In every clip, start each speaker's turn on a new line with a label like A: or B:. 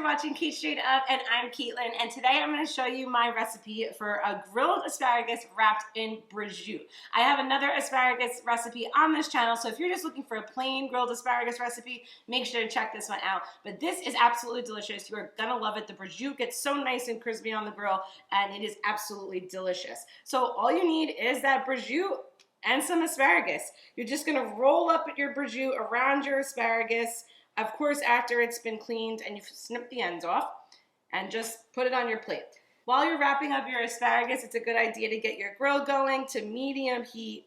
A: watching Cait Straight Up, and I'm Caitlin, and today I'm going to show you my recipe for a grilled asparagus wrapped in prosciutto. I have another asparagus recipe on this channel, so if you're just looking for a plain grilled asparagus recipe, make sure to check this one out. But this is absolutely delicious. You are going to love it. The prosciutto gets so nice and crispy on the grill, and it is absolutely delicious. So all you need is that prosciutto and some asparagus. You're just going to roll up your prosciutto around your asparagus, of course after it's been cleaned and you've snipped the ends off, and just put it on your plate. While you're wrapping up your asparagus, it's a good idea to get your grill going to medium heat,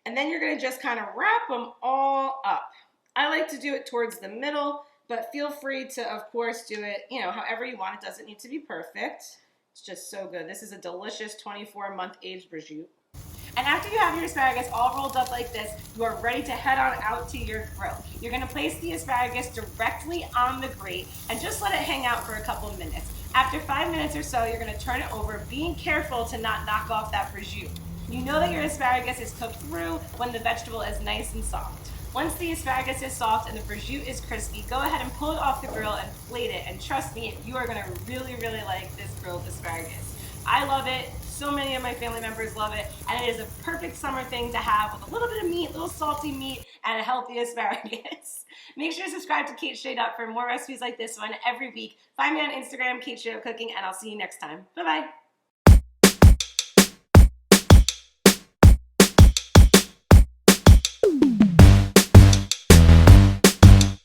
A: and then you're going to just kind of wrap them all up. I like to do it towards the middle, but feel free to, of course, do it, however you want. It doesn't need to be perfect. It's just so good. This is a delicious 24-month aged prosciutto. And after you have your asparagus all rolled up like this, you are ready to head on out to your grill. You're going to place the asparagus directly on the grate and just let it hang out for a couple of minutes. After 5 minutes or so, you're going to turn it over, being careful to not knock off that prosciutto. You know that your asparagus is cooked through when the vegetable is nice and soft. Once the asparagus is soft and the prosciutto is crispy, go ahead and pull it off the grill and plate it. And trust me, you are going to really, really like this grilled asparagus. I love it. So many of my family members love it, and it is a perfect summer thing to have with a little bit of meat, a little salty meat, and a healthy asparagus. Make sure to subscribe to Cait Straight Up for more recipes like this one every week. Find me on Instagram, Cait Straight Up Cooking, and I'll see you next time. Bye-bye.